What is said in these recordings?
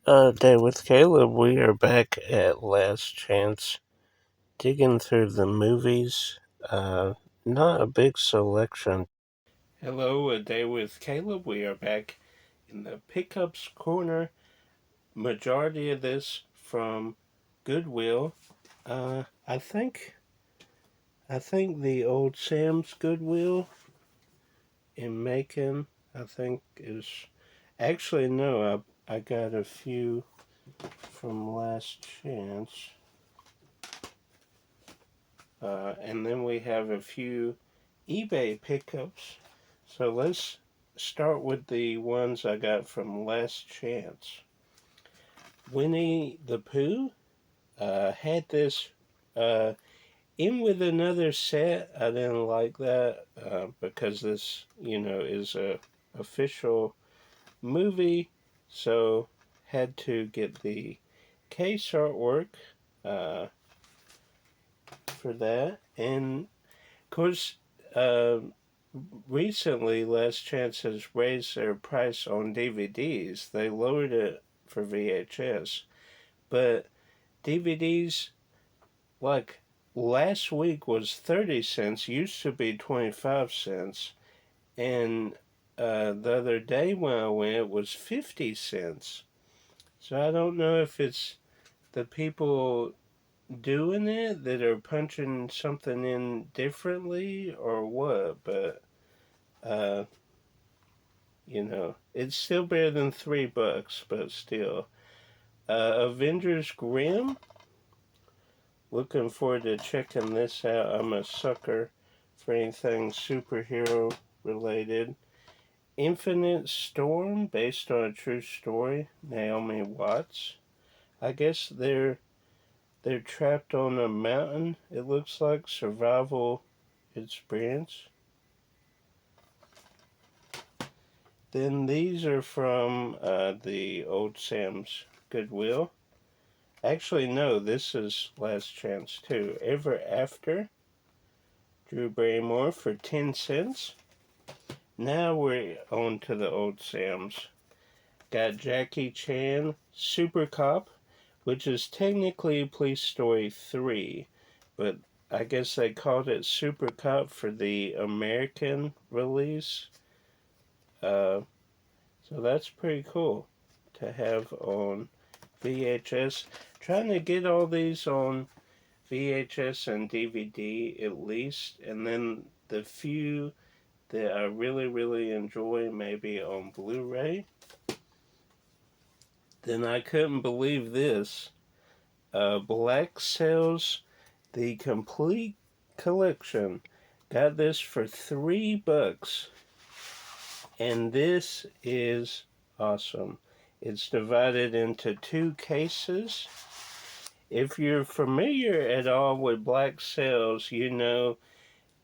Day with Caleb, we are back at Last Chance, digging through the movies. Not a big selection. Hello, A Day with Caleb. We are back in the pickups corner. Majority of this from Goodwill. I think the old Sam's Goodwill in Macon, I think is actually no. I got a few from Last Chance. And then we have a few eBay pickups. So let's start with the ones I got from Last Chance. Winnie the Pooh had this in with another set. I didn't like that because this, is a official movie. So had to get the case artwork uh, for that. And of course, uh, recently, Last Chance has raised their price on DVDs. They lowered it for VHS. But DVDs, like last week was 30 cents, used to be 25 cents. And the other day when I went, it was 50 cents. So I don't know if it's the people doing it that are punching something in differently or what, but uh, it's still better than $3, but still. Avengers Grimm. Looking forward to checking this out. I'm a sucker for anything superhero related. Infinite Storm, based on a true story. Naomi Watts. I guess they're trapped on a mountain. It looks like survival experience. Then these are from the old Sam's Goodwill. Actually, no, this is Last Chance too. Ever After, Drew Barrymore for 10 cents. Now we're on to the old Sam's. Got Jackie Chan, Super Cop, which is technically Police Story 3, but I guess they called it Super Cop for the American release. So that's pretty cool to have on VHS. Trying to get all these on VHS and DVD at least, and then the few that I really, really enjoy maybe on Blu-ray. Then I couldn't believe this. Black Sails, the complete collection. Got this for $3. And this is awesome. It's divided into two cases. If you're familiar at all with Black Sails, you know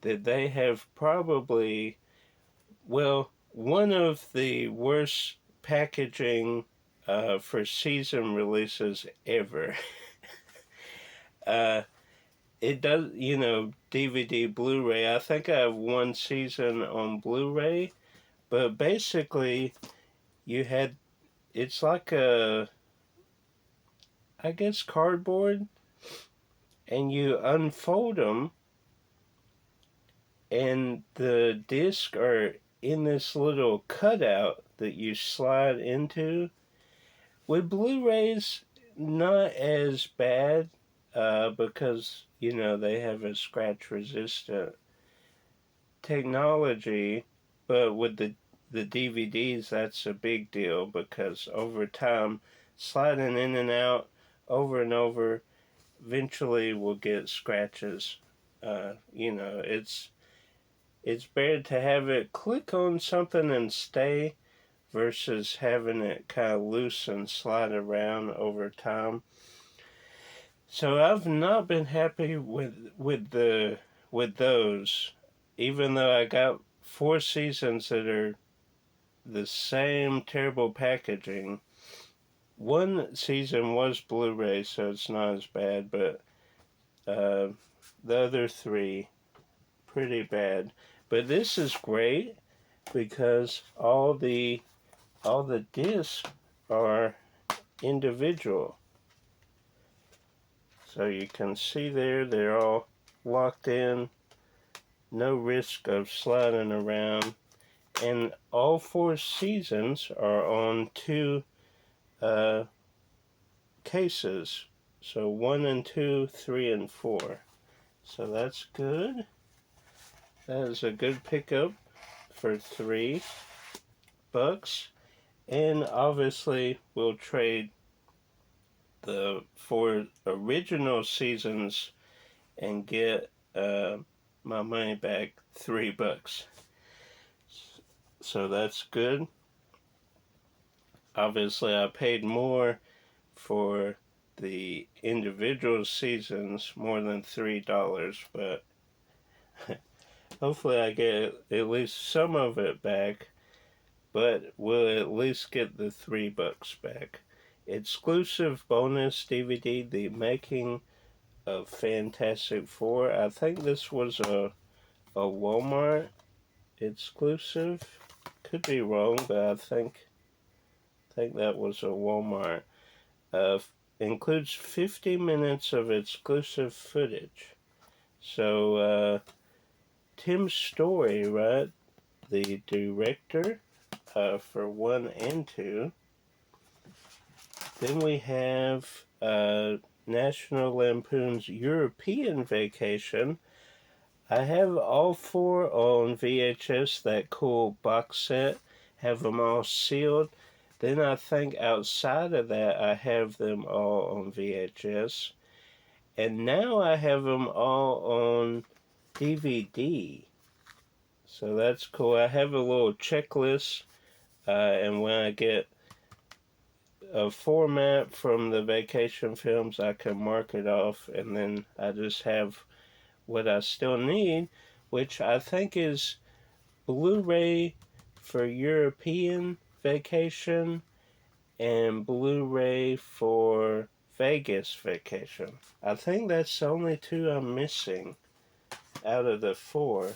that they have probably, well, one of the worst packaging for season releases ever. uh, it does, DVD, Blu-ray. I think I have one season on Blu-ray, but basically, you had, it's like I guess, cardboard, and you unfold them, and the discs are in this little cutout that you slide into. With Blu-rays, not as bad because, they have a scratch-resistant technology, but with the DVDs, that's a big deal because over time, sliding in and out over and over eventually will get scratches. It's better to have it click on something and stay versus having it kind of loose and slide around over time. So I've not been happy with those, even though I got 4 seasons that are the same terrible packaging. One season was Blu-ray, so it's not as bad, but the other three pretty bad. But this is great because all the discs are individual. So you can see there, they're all locked in, no risk of sliding around. And all 4 seasons are on 2 cases. So 1 and 2, 3 and 4. So that's good. That is a good pickup for $3. And obviously we'll trade the 4 original seasons and get my money back, $3. So that's good. Obviously I paid more for the individual seasons, more than $3, but hopefully I get at least some of it back, but we'll at least get the $3 back. Exclusive bonus DVD, The Making of Fantastic Four. I think this was a Walmart exclusive. Could be wrong, but I think that was a Walmart. Includes 50 minutes of exclusive footage. So Tim Story, right, the director for 1 and 2. Then we have National Lampoon's European Vacation. I have all 4 on VHS, that cool box set. Have them all sealed. Then I think outside of that, I have them all on VHS. And now I have them all on DVD. So that's cool. I have a little checklist, and when I get a format from the vacation films, I can mark it off, and then I just have what I still need, which I think is Blu-ray for European Vacation and Blu-ray for Vegas Vacation. I think that's the only 2 I'm missing out of the 4.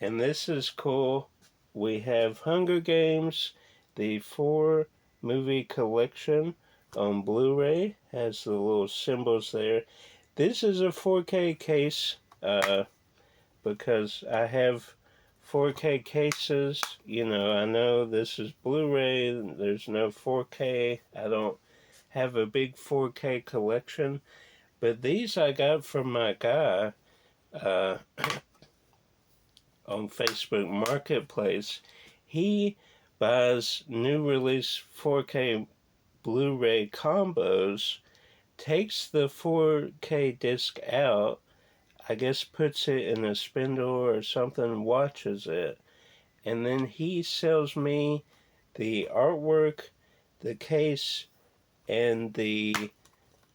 And this is cool. We have Hunger Games, the 4 movie collection on Blu-ray. Has the little symbols there. This is a 4K case because I have 4K cases. You know, I know this is Blu-ray. There's no 4K. I don't have a big 4K collection. But these I got from my guy on Facebook Marketplace. He buys new release 4K Blu-ray combos, takes the 4K disc out, I guess puts it in a spindle or something, watches it, and then he sells me the artwork, the case, and the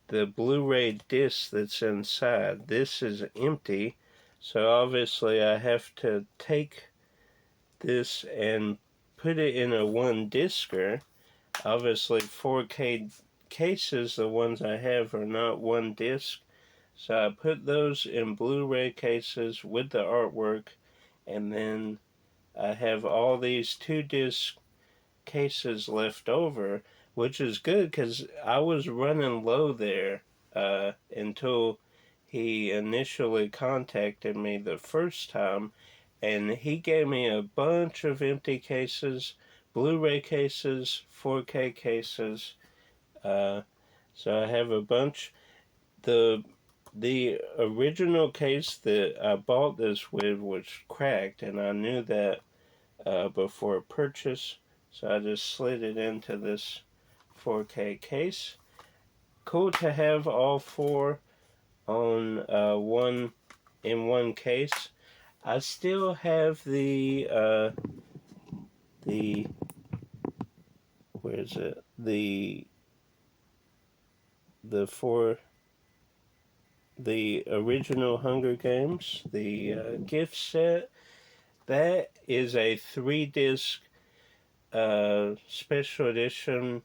Blu-ray disc that's inside. This is empty, so obviously I have to take this and put it in a 1-discer. Obviously 4K cases, the ones I have, are not 1 disc. So I put those in Blu-ray cases with the artwork, and then I have all these 2-disc cases left over, which is good because I was running low there until he initially contacted me the first time, and he gave me a bunch of empty cases, Blu-ray cases, 4K cases. So I have a bunch. The original case that I bought this with was cracked, and I knew that before purchase, so I just slid it into this 4K case. Cool to have all 4 on one case. I still have the where is it? The original Hunger Games, the gift set. That is a 3-disc special edition.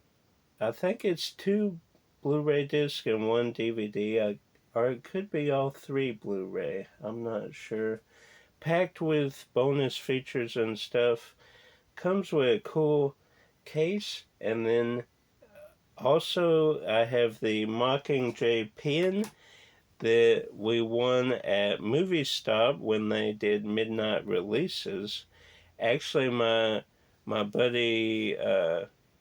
I think it's 2 Blu-ray discs and 1 DVD. Or it could be all 3 Blu-ray. I'm not sure. Packed with bonus features and stuff. Comes with a cool case, and then Also, I have the Mockingjay pin that we won at Movie Stop when they did midnight releases. Actually, my buddy,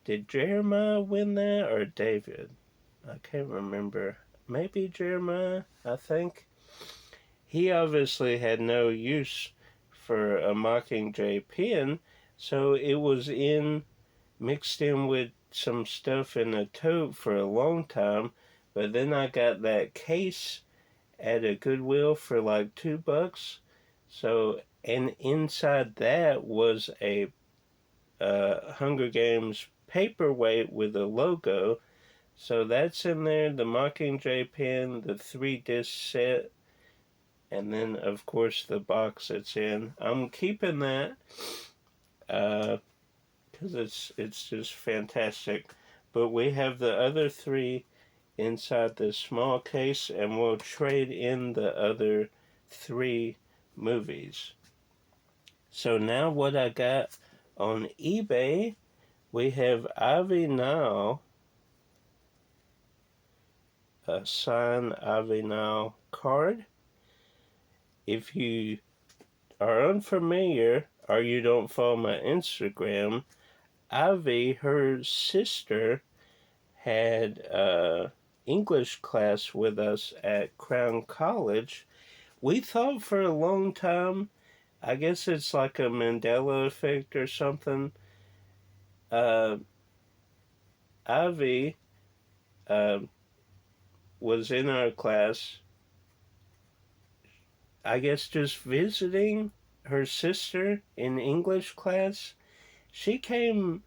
did Jeremiah win that or David? I can't remember. Maybe Jeremiah, I think. He obviously had no use for a Mockingjay pin, so it was mixed in with some stuff in a tote for a long time. But then I got that case at a Goodwill for like $2. So, and inside that was a Hunger Games paperweight with a logo. So that's in there, the Mockingjay pen, the 3-disc set, and then of course the box it's in. I'm keeping that because it's just fantastic. But we have the other 3 inside this small case, and we'll trade in the other 3 movies. So now what I got on eBay, we have Avi Now, a signed Avi Now card. If you are unfamiliar or you don't follow my Instagram, Avi, her sister, had English class with us at Crown College. We thought for a long time, I guess it's like a Mandela effect or something. Avi uh, was in our class, I guess just visiting her sister in English class. She came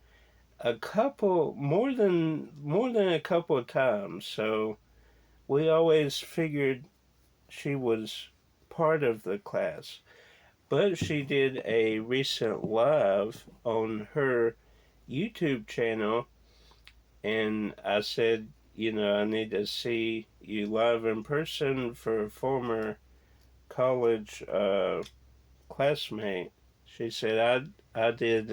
more than a couple of times, so we always figured she was part of the class. But she did a recent live on her YouTube channel, and I said, I need to see you live in person for a former college classmate. She said, I did,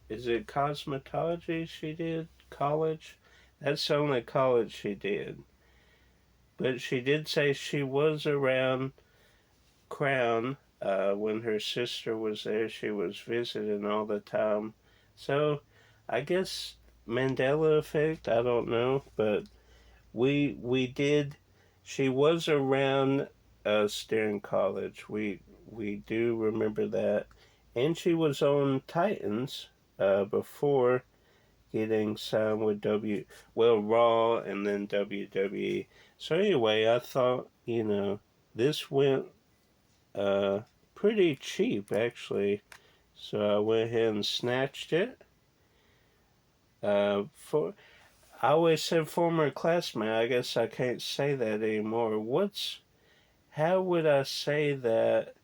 is it cosmetology she did? College? That's the only college she did. But she did say she was around Crown when her sister was there. She was visiting all the time. So I guess Mandela effect, I don't know. But we did, she was around us during college. We do remember that. And she was on Titans before getting signed with Raw and then WWE. So anyway, I thought, this went uh, pretty cheap actually. So I went ahead and snatched it. For I always said former classmate. I guess I can't say that anymore. How would I say that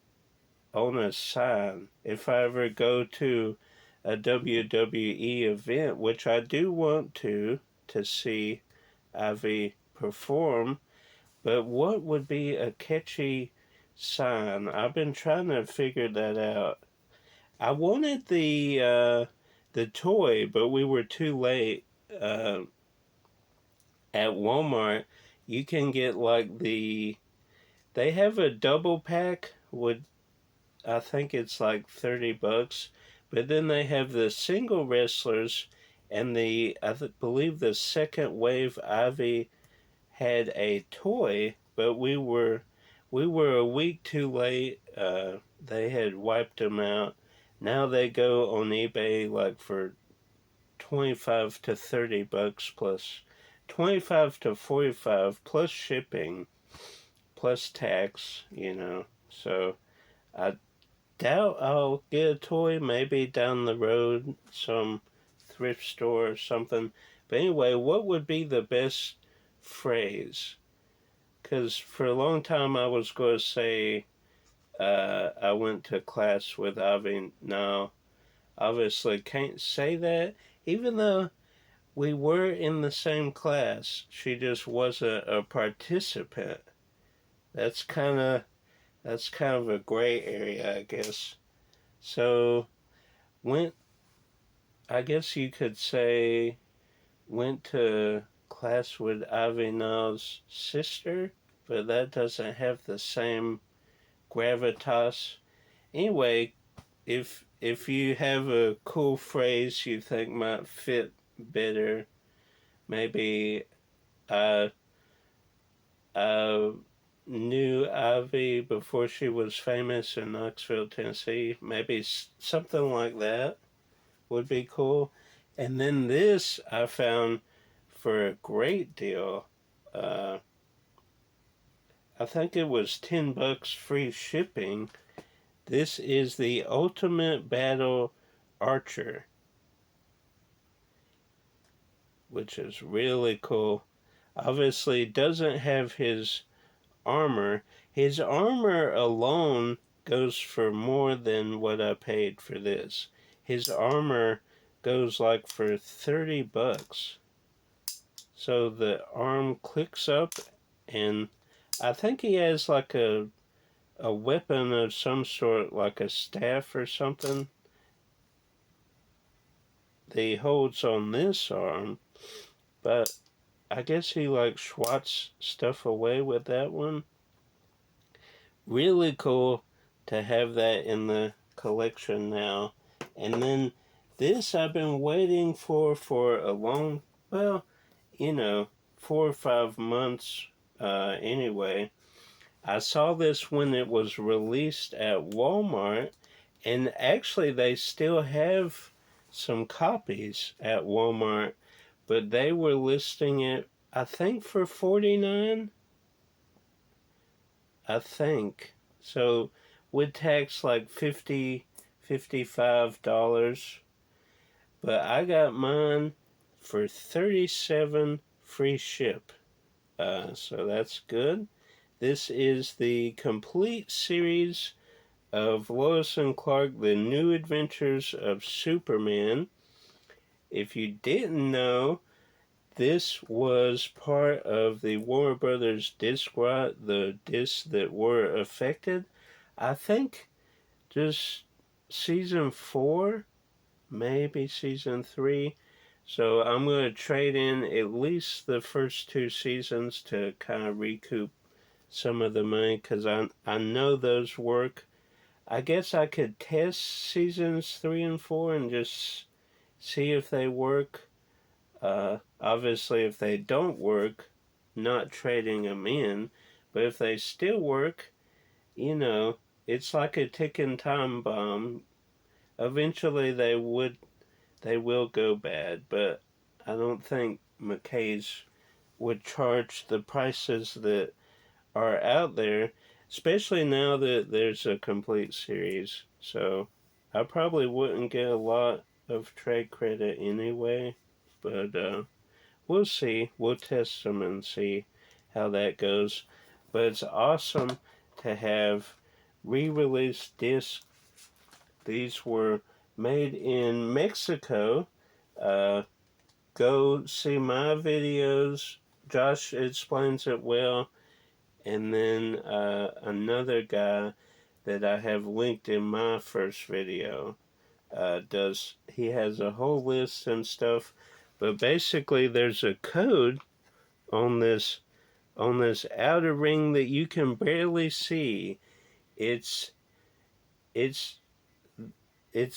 on a sign if I ever go to a WWE event, which I do want to see Ivy perform, but what would be a catchy sign? I've been trying to figure that out. I wanted the toy, but we were too late. At Walmart, you can get like they have a double pack with, I think it's like $30, but then they have the single wrestlers and believe the second wave Ivy had a toy, but we were a week too late. They had wiped them out. Now they go on eBay like for 25 to $30 plus 25 to 45 plus shipping plus tax. So I doubt I'll get a toy, maybe down the road, some thrift store or something. But anyway, what would be the best phrase? Because for a long time I was going to say I went to class with Avi. Now, obviously can't say that, even though we were in the same class. She just wasn't a participant. That's kind of a gray area, I guess. So, when I guess you could say went to class with Avinal's sister, but that doesn't have the same gravitas. Anyway, if you have a cool phrase you think might fit better, maybe I knew Ivy before she was famous in Knoxville, Tennessee. Maybe something like that would be cool. And then this I found for a great deal. I think it was $10 free shipping. This is the Ultimate Battle Archer, which is really cool. Obviously doesn't have his armor. His armor alone goes for more than what I paid for this. His armor goes like for $30. So the arm clicks up, and I think he has like a weapon of some sort, like a staff or something, that he holds on this arm. But I guess he like swats stuff away with that one. Really cool to have that in the collection now. And then this I've been waiting for a long, well, 4 or 5 months anyway. I saw this when it was released at Walmart, and actually they still have some copies at Walmart, but they were listing it, I think, for $49. I think. So with tax like $55. But I got mine for $37 free ship. So that's good. This is the complete series of Lois and Clark, The New Adventures of Superman. If you didn't know, this was part of the Warner Brothers disc rot, the discs that were affected. I think just season 4, maybe season 3. So I'm going to trade in at least the first 2 seasons to kind of recoup some of the money, because I know those work. I guess I could test seasons 3 and 4 and just see if they work. Obviously, if they don't work, not trading them in. But if they still work, it's like a ticking time bomb. Eventually, they will go bad. But I don't think McKay's would charge the prices that are out there, especially now that there's a complete series. So I probably wouldn't get a lot of trade credit anyway, but we'll see. We'll test them and see how that goes. But it's awesome to have re-released discs. These were made in Mexico. Go see my videos. Josh explains it well. And then another guy that I have linked in my first video he has a whole list and stuff, but basically there's a code on this outer ring that you can barely see. It's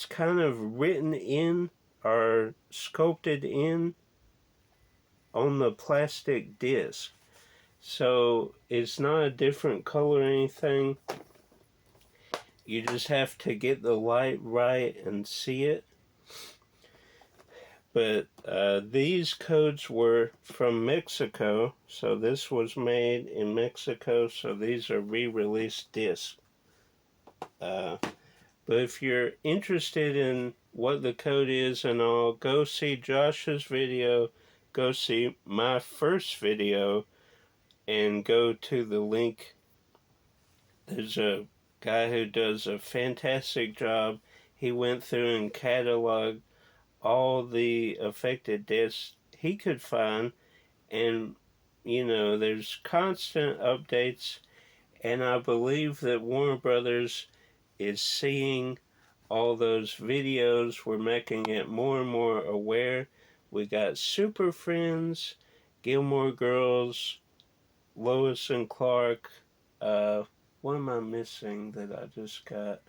kind of written in or sculpted in on the plastic disc. So it's not a different color or anything. You just have to get the light right and see it. But these codes were from Mexico, so this was made in Mexico, so these are re-released discs. But if you're interested in what the code is and all, go see Josh's video, go see my first video, and go to the link. There's a guy who does a fantastic job. He went through and cataloged all the affected discs he could find, and there's constant updates, and I believe that Warner Brothers is seeing all those videos. We're making it more and more aware. We got Super Friends, Gilmore Girls, Lois and Clark. What am I missing that I just got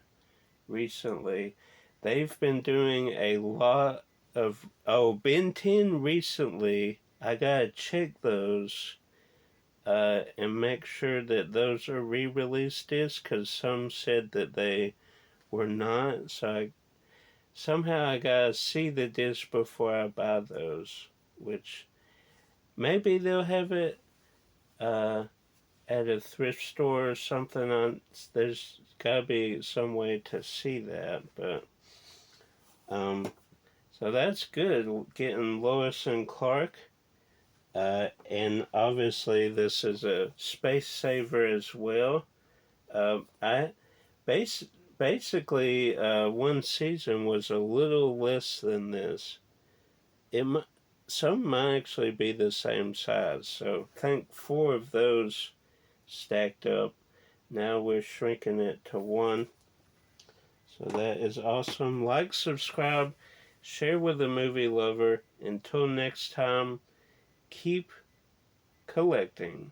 recently? They've been doing a lot of Ben 10 recently. I gotta check those and make sure that those are re-release discs, because some said that they were not. So somehow I gotta see the disc before I buy those, which maybe they'll have it at a thrift store or something. There's gotta be some way to see that, but so that's good, getting Lois and Clark. And obviously this is a space saver as well. I base basically one season was a little less than this. Some might actually be the same size. So I think 4 of those stacked up. Now we're shrinking it to 1. So that is awesome. Like, subscribe, share with a movie lover. Until next time, keep collecting.